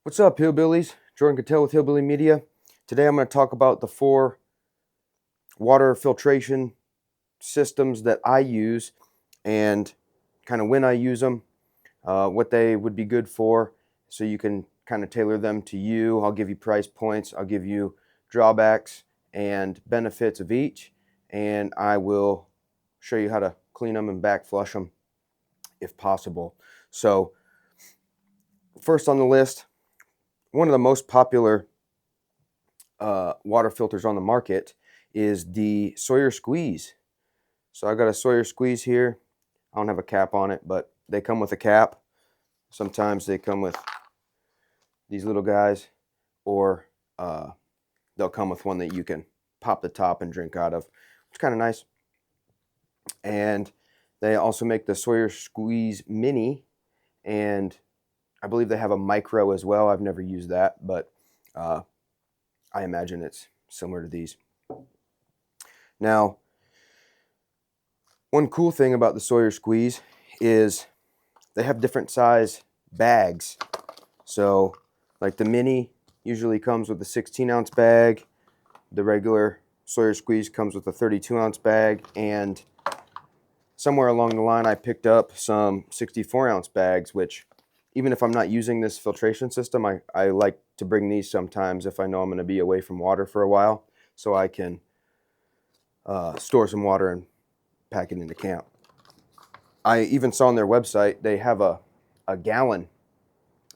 What's up, Hillbillies? Jordan Cattell with Hillbilly Media. Today I'm going to talk about the 4 water filtration systems that I use and kind of when I use them, what they would be good for, so you can kind of tailor them to you. I'll give you price points, I'll give you drawbacks and benefits of each, and I will show you how to clean them and back flush them if possible. So first on the list, one of the most popular water filters on the market is the Sawyer Squeeze. So I got a Sawyer Squeeze here. I don't have a cap on it, but they come with a cap. Sometimes they come with these little guys, or they'll come with one that you can pop the top and drink out of, which is kind of nice. And they also make the Sawyer Squeeze Mini, and I believe they have a micro as well. I've never used that, but I imagine it's similar to these. Now, one cool thing about the Sawyer Squeeze is they have different size bags. So like the Mini usually comes with a 16-ounce bag. The regular Sawyer Squeeze comes with a 32-ounce bag, and somewhere along the line I picked up some 64-ounce bags, which even if I'm not using this filtration system, I like to bring these sometimes if I know I'm going to be away from water for a while, so I can store some water and pack it into camp. I even saw on their website they have a gallon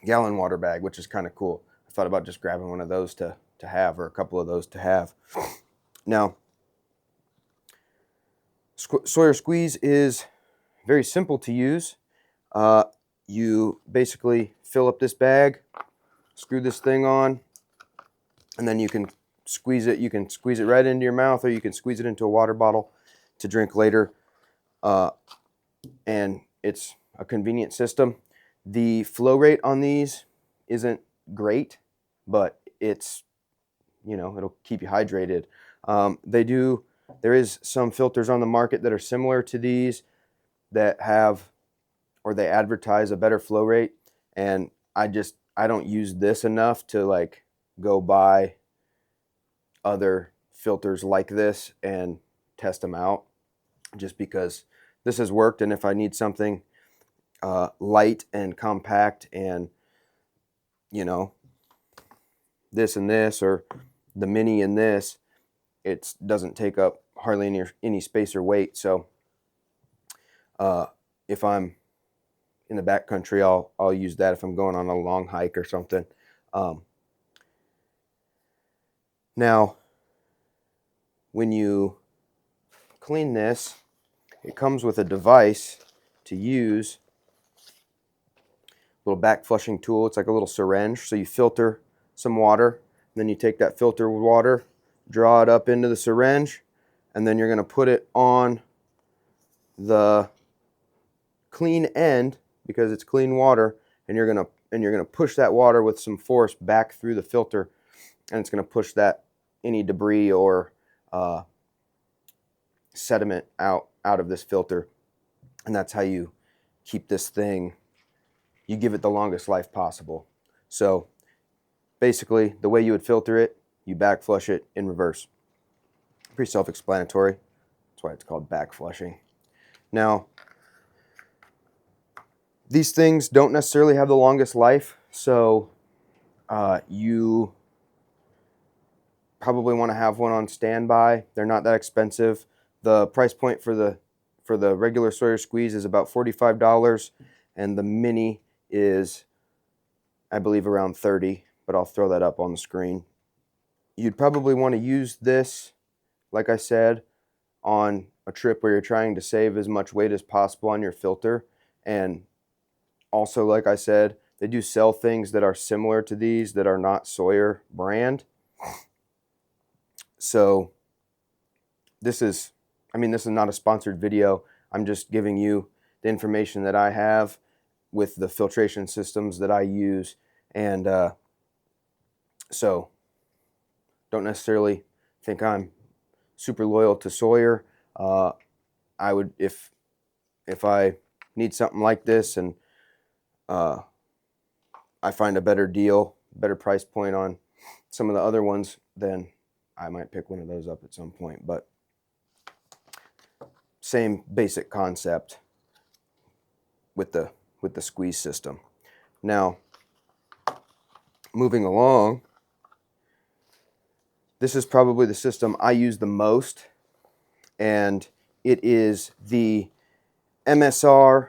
water bag, which is kind of cool. I thought about just grabbing one of those to have, or a couple of those to have. Now, Sawyer Squeeze is very simple to use. You basically fill up this bag, screw this thing on, and then you can squeeze it. You can squeeze it right into your mouth, or you can squeeze it into a water bottle to drink later. And it's a convenient system. The flow rate on these isn't great, but it's, it'll keep you hydrated. There is some filters on the market that are similar to these that have, or they advertise a better flow rate, and I don't use this enough to like go buy other filters like this and test them out, just because this has worked. And if I need something light and compact, and this and this, or the Mini and this, it doesn't take up hardly any space or weight. So if I'm in the back country, I'll use that if I'm going on a long hike or something. Now, when you clean this, it comes with a device to use, a little back flushing tool. It's like a little syringe. So you filter some water, and then you take that filtered water, draw it up into the syringe, and then you're going to put it on the clean end, because it's clean water, and you're going to push that water with some force back through the filter, and it's going to push any debris or sediment out of this filter. And that's how you keep this thing, you give it the longest life possible. So basically, the way you would filter it, you back flush it in reverse. Pretty self-explanatory. That's why it's called back flushing. Now, these things don't necessarily have the longest life, so you probably want to have one on standby. They're not that expensive. The price point for the regular Sawyer Squeeze is about $45, and the Mini is, I believe, around $30, but I'll throw that up on the screen. You'd probably want to use this, like I said, on a trip where you're trying to save as much weight as possible on your filter. And also, like I said, they do sell things that are similar to these that are not Sawyer brand. So this is not a sponsored video. I'm just giving you the information that I have with the filtration systems that I use. And so don't necessarily think I'm super loyal to Sawyer. I would, if I need something like this and I find a better deal better price point on some of the other ones, then I might pick one of those up at some point. But same basic concept with the squeeze system. Now, moving along, this is probably the system I use the most, and it is the MSR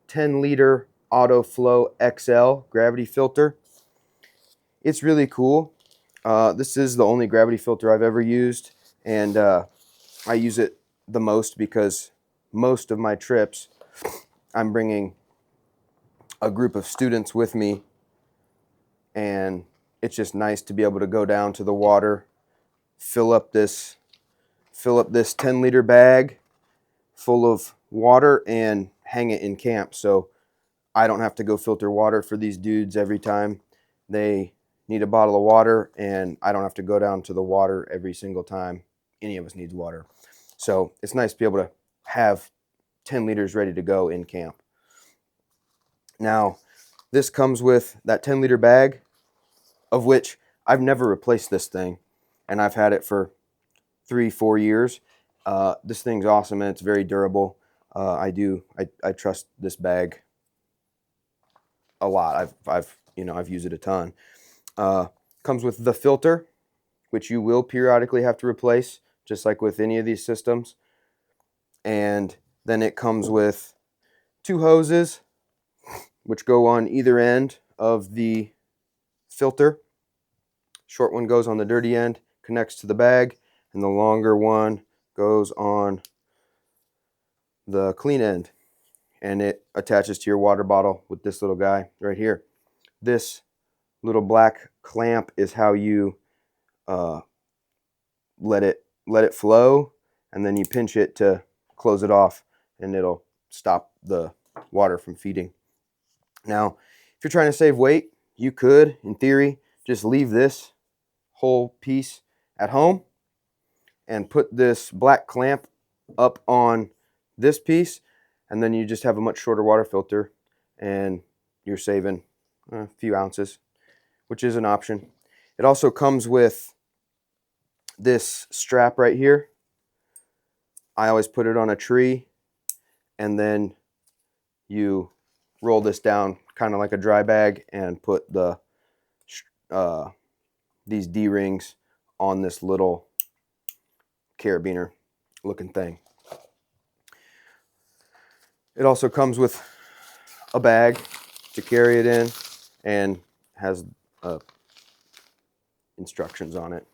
10-liter Autoflow XL gravity filter. It's really cool. This is the only gravity filter I've ever used, and I use it the most because most of my trips I'm bringing a group of students with me, and it's just nice to be able to go down to the water, fill up this 10-liter bag full of water and hang it in camp. So I don't have to go filter water for these dudes every time they need a bottle of water, and I don't have to go down to the water every single time any of us needs water. So it's nice to be able to have 10 liters ready to go in camp. Now, this comes with that 10-liter bag, of which I've never replaced this thing, and I've had it for 3-4 years. This thing's awesome, and it's very durable. I trust this bag a lot. I've used it a ton. Comes with the filter, which you will periodically have to replace, just like with any of these systems. And then it comes with 2 hoses, which go on either end of the filter. Short one goes on the dirty end, connects to the bag, and the longer one goes on the clean end, and it attaches to your water bottle with this little guy right here. This little black clamp is how you let it flow, and then you pinch it to close it off, and it'll stop the water from feeding. Now, if you're trying to save weight, you could, in theory, just leave this whole piece at home and put this black clamp up on this piece, and then you just have a much shorter water filter, and you're saving a few ounces, which is an option. It also comes with this strap right here. I always put it on a tree, and then you roll this down kind of like a dry bag and put these D-rings on this little carabiner looking thing. It also comes with a bag to carry it in, and has instructions on it.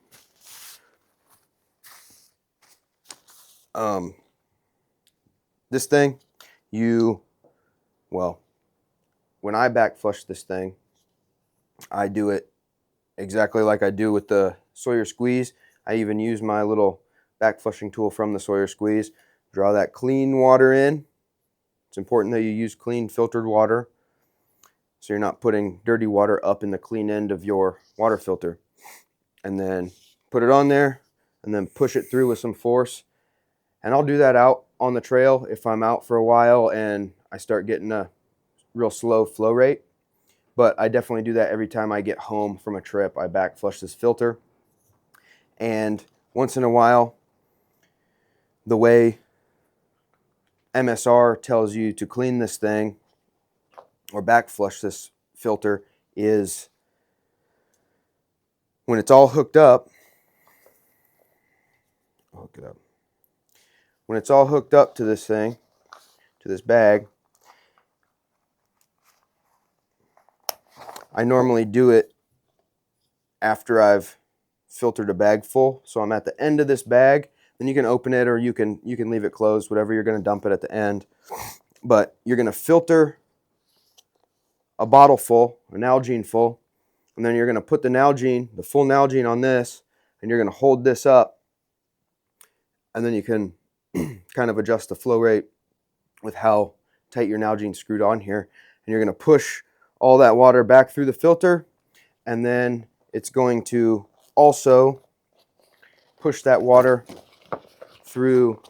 This thing, when I back flush this thing, I do it exactly like I do with the Sawyer squeeze. I even use my little back flushing tool from the Sawyer squeeze. Draw that clean water in. It's important that you use clean filtered water, so you're not putting dirty water up in the clean end of your water filter. And then put it on there, and then push it through with some force. And I'll do that out on the trail if I'm out for a while and I start getting a real slow flow rate. But I definitely do that every time I get home from a trip. I back flush this filter. And once in a while, the way MSR tells you to clean this thing or back flush this filter is when it's all hooked up. I'll hook it up. When it's all hooked up to this thing, to this bag, I normally do it after I've filtered a bag full. So I'm at the end of this bag, then you can open it, or you can leave it closed, whatever you're going to dump it at the end. But you're going to filter a bottle full, an Nalgene full, and then you're going to put the Nalgene, the full Nalgene on this, and you're going to hold this up, and then you can kind of adjust the flow rate with how tight your Nalgene's screwed on here. And you're going to push all that water back through the filter, and then it's going to also push that water through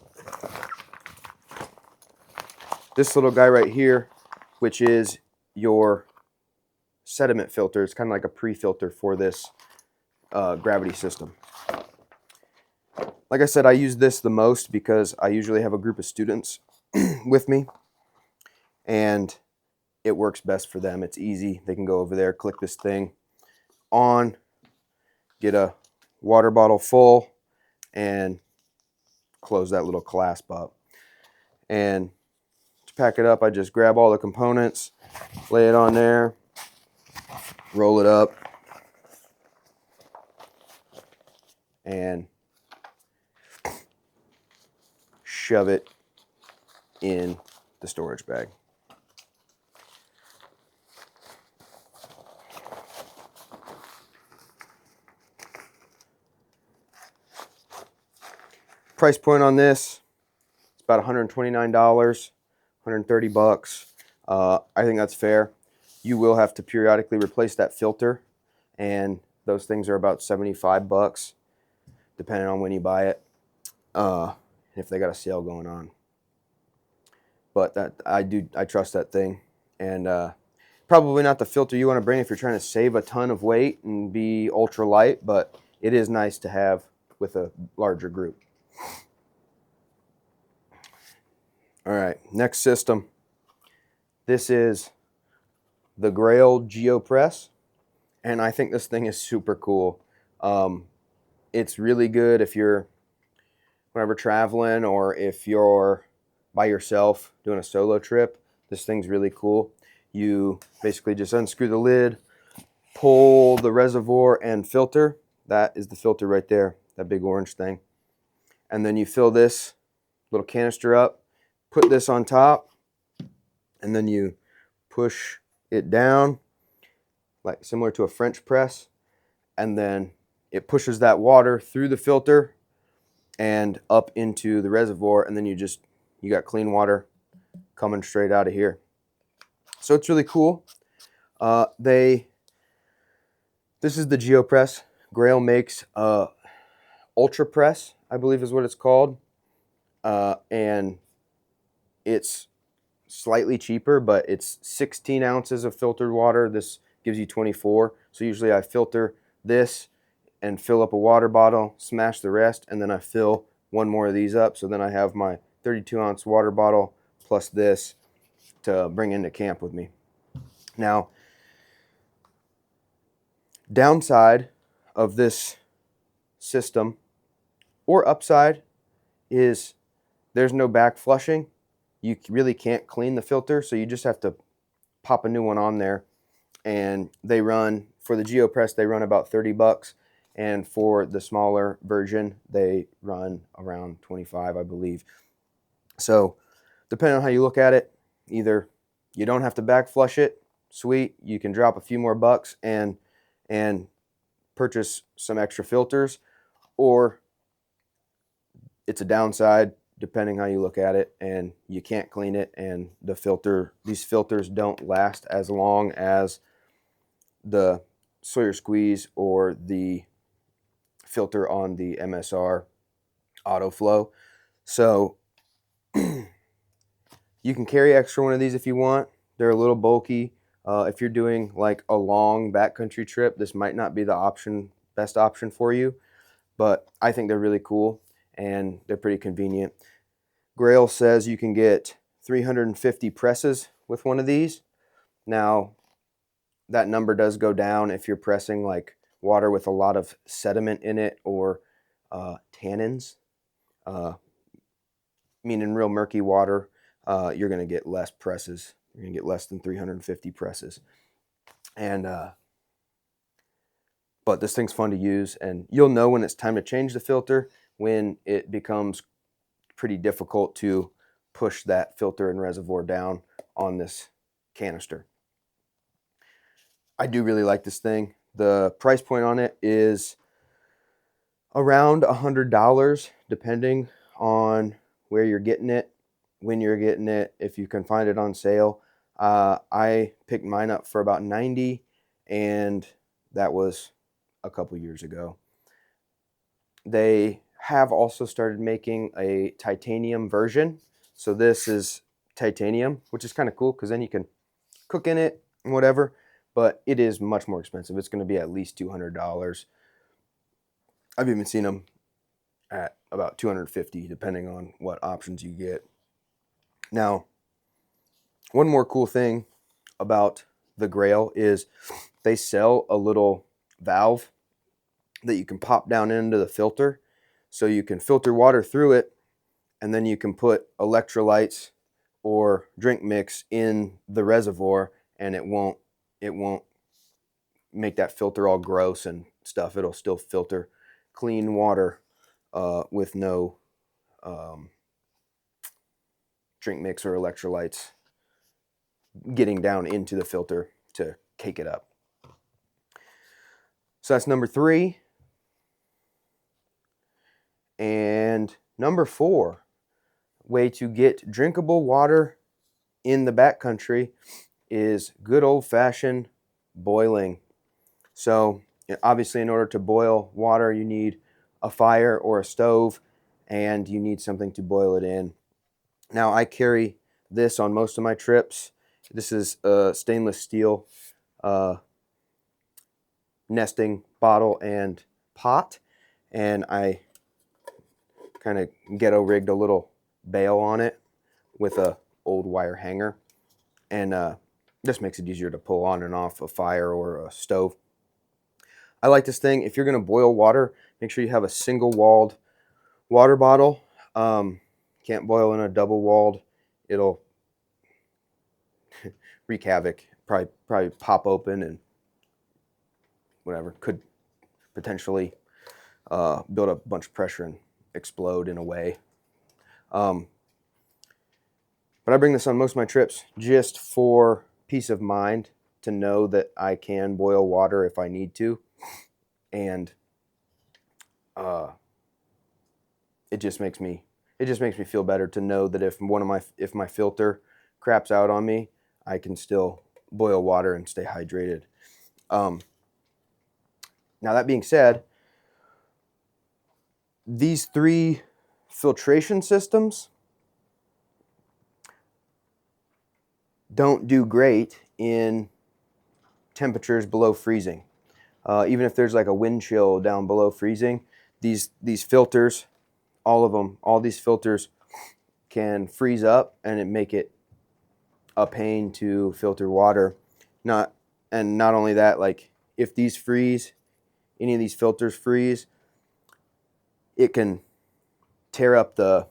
this little guy right here, which is your sediment filter. It's kind of like a pre-filter for this gravity system. Like I said, I use this the most because I usually have a group of students with me, and it works best for them. It's easy. They can go over there, click this thing on, get a water bottle full, and close that little clasp up. And to pack it up, I just grab all the components, lay it on there, roll it up, and shove it in the storage bag. Price point on this, it's about $129, 130 bucks. I think that's fair. You will have to periodically replace that filter, and those things are about 75 bucks, depending on when you buy it, if they got a sale going on. But that I trust that thing, and probably not the filter you want to bring if you're trying to save a ton of weight and be ultra light, but it is nice to have with a larger group. All right, next system. This is the Grail GeoPress, and I think this thing is super cool. It's really good if you're whenever traveling, or if you're by yourself doing a solo trip. This thing's really cool. You basically just unscrew the lid, pull the reservoir and filter. That is the filter right there, that big orange thing. And then you fill this little canister up, put this on top, and then you push it down, like similar to a French press, and then it pushes that water through the filter and up into the reservoir, and then you got clean water coming straight out of here. So it's really cool. This is the GeoPress. Grail makes Ultra Press, I believe is what it's called, and it's slightly cheaper, but it's 16 ounces of filtered water. This gives you 24. So usually I filter this and fill up a water bottle, smash the rest, and then I fill one more of these up. So then I have my 32-ounce water bottle plus this to bring into camp with me. Now, downside of this system, or upside, is there's no back flushing. You really can't clean the filter, so you just have to pop a new one on there. And they run, for the GeoPress, they run about 30 bucks. And for the smaller version, they run around 25, I believe. So depending on how you look at it, either you don't have to back flush it, sweet, you can drop a few more bucks and purchase some extra filters, or it's a downside, depending how you look at it, and you can't clean it, and these filters don't last as long as the Sawyer Squeeze or the filter on the MSR Autoflow. So you can carry extra one of these if you want. They're a little bulky. If you're doing like a long backcountry trip, this might not be the best option for you, but I think they're really cool and they're pretty convenient. Grail says you can get 350 presses with one of these. Now, that number does go down if you're pressing like water with a lot of sediment in it, or tannins, meaning real murky water. You're going to get less presses. You're going to get less than 350 presses. And but this thing's fun to use, and you'll know when it's time to change the filter when it becomes pretty difficult to push that filter and reservoir down on this canister. I do really like this thing. The price point on it is around $100, depending on where you're getting it, when you're getting it, if you can find it on sale. I picked mine up for about $90, and that was a couple years ago. They have also started making a titanium version. So this is titanium, which is kind of cool because then you can cook in it and whatever. but it is much more expensive. It's going to be at least $200. I've even seen them at about $250, depending on what options you get. Now, one more cool thing about the Grail is they sell a little valve that you can pop down into the filter, so you can filter water through it, and then you can put electrolytes or drink mix in the reservoir, and it won't make that filter all gross and stuff. It'll still filter clean water with no drink mix or electrolytes getting down into the filter to cake it up. So that's number 3. And number 4, way to get drinkable water in the backcountry is good old-fashioned boiling. So obviously, in order to boil water, you need a fire or a stove, and you need something to boil it in. Now, I carry this on most of my trips. This is a stainless steel nesting bottle and pot, and I kind of ghetto rigged a little bail on it with a old wire hanger, and just makes it easier to pull on and off a fire or a stove. I like this thing. If you're going to boil water, make sure you have a single-walled water bottle. Can't boil in a double-walled. It'll wreak havoc. Probably pop open and whatever. Could potentially build up a bunch of pressure and explode in a way. But I bring this on most of my trips just for peace of mind, to know that I can boil water if I need to. And it just makes me feel better to know that if my filter craps out on me, I can still boil water and stay hydrated. Now, that being said, these 3 filtration systems don't do great in temperatures below freezing. Even if there's like a wind chill down below freezing, these filters, all these filters can freeze up, and it make it a pain to filter water. Not only that, like if these freeze, any of these filters freeze, it can tear up the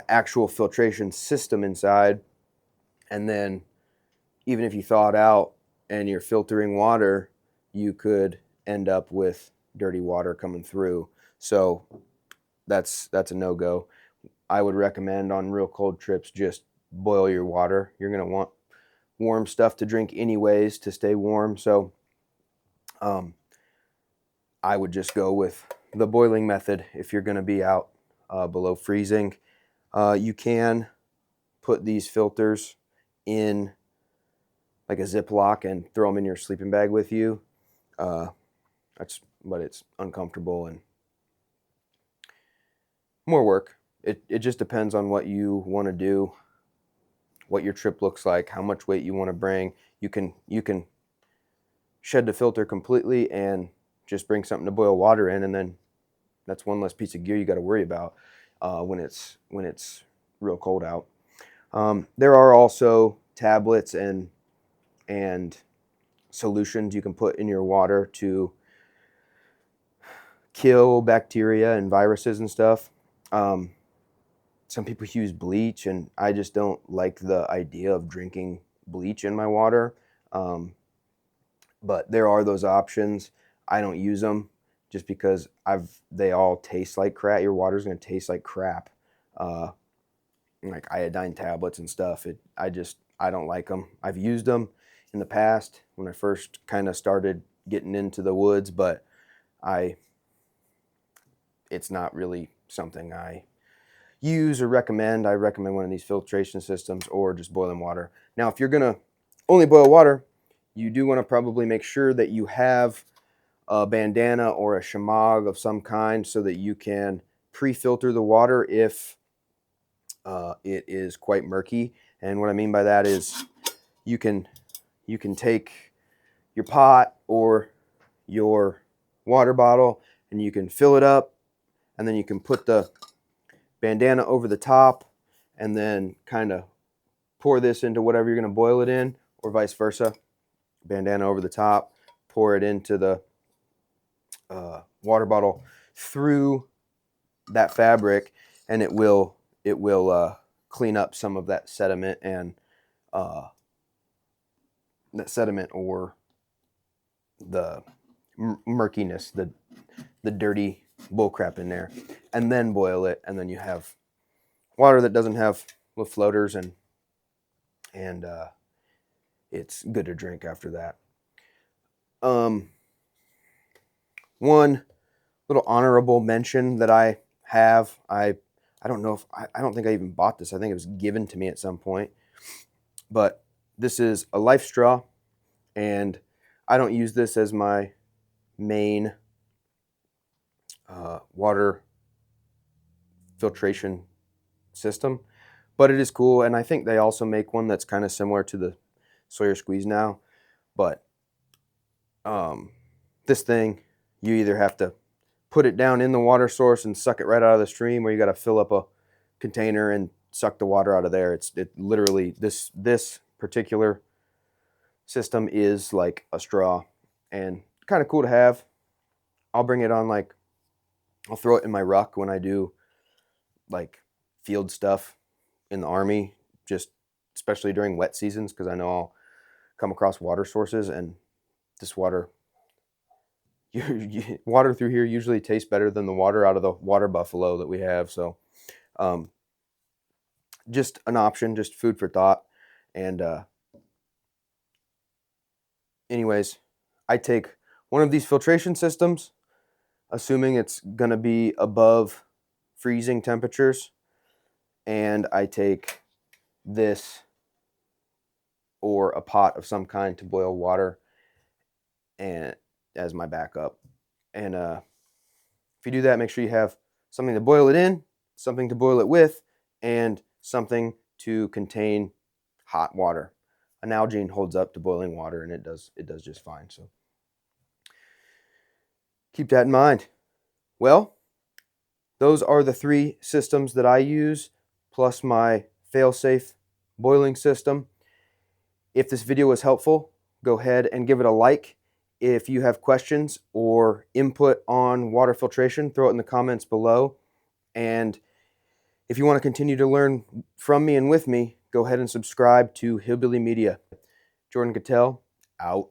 actual filtration system inside, and then even if you thaw it out and you're filtering water, you could end up with dirty water coming through. So that's a no-go. I would recommend on real cold trips, just boil your water. You're going to want warm stuff to drink anyways to stay warm. So I would just go with the boiling method if you're going to be out below freezing. You can put these filters in like a Ziploc and throw them in your sleeping bag with you. But it's uncomfortable and more work. It just depends on what you want to do, what your trip looks like, how much weight you want to bring. You can shed the filter completely and just bring something to boil water in, and then that's one less piece of gear you got to worry about when it's real cold out. There are also tablets and solutions you can put in your water to kill bacteria and viruses and stuff. Some people use bleach, and I just don't like the idea of drinking bleach in my water. But there are those options. I don't use them just because they all taste like crap. Your water's going to taste like crap. Like iodine tablets and stuff. I don't like them. I've used them in the past when I first kind of started getting into the woods, but it's not really something I use or recommend. I recommend one of these filtration systems or just boiling water. Now, if you're going to only boil water, you do want to probably make sure that you have a bandana or a shamag of some kind so that you can pre-filter the water if it is quite murky. And what I mean by that is you can take your pot or your water bottle, and you can fill it up, and then you can put the bandana over the top and then kind of pour this into whatever you're going to boil it in, or vice versa. Bandana over the top, pour it into the water bottle through that fabric, and it will clean up some of that sediment and or the murkiness, the dirty bullcrap in there, and then boil it, and then you have water that doesn't have with floaters, and it's good to drink after that. One little honorable mention that I have, I don't know if I don't think I even bought this. I think it was given to me at some point, but this is a Life straw, and I don't use this as my main water filtration system, but it is cool, and I think they also make one that's kind of similar to the Sawyer Squeeze now. But this thing, you either have to put it down in the water source and suck it right out of the stream, or you got to fill up a container and suck the water out of there. It literally, this particular system is like a straw, and kind of cool to have. I'll bring it on, like, I'll throw it in my ruck when I do like field stuff in the Army, just especially during wet seasons, because I know I'll come across water sources, and this water water through here usually tastes better than the water out of the water buffalo that we have. So just an option, just food for thought. And anyways, I take one of these filtration systems, assuming it's going to be above freezing temperatures, and I take this or a pot of some kind to boil water and as my backup. And if you do that, make sure you have something to boil it in, something to boil it with, and something to contain hot water. A Nalgene holds up to boiling water, and it does just fine. So keep that in mind. Well, those are the 3 systems that I use, plus my fail-safe boiling system. If this video was helpful, go ahead and give it a like. If you have questions or input on water filtration, throw it in the comments below. And if you want to continue to learn from me and with me, go ahead and subscribe to Hillbilly Media. Jordan Cattell, out.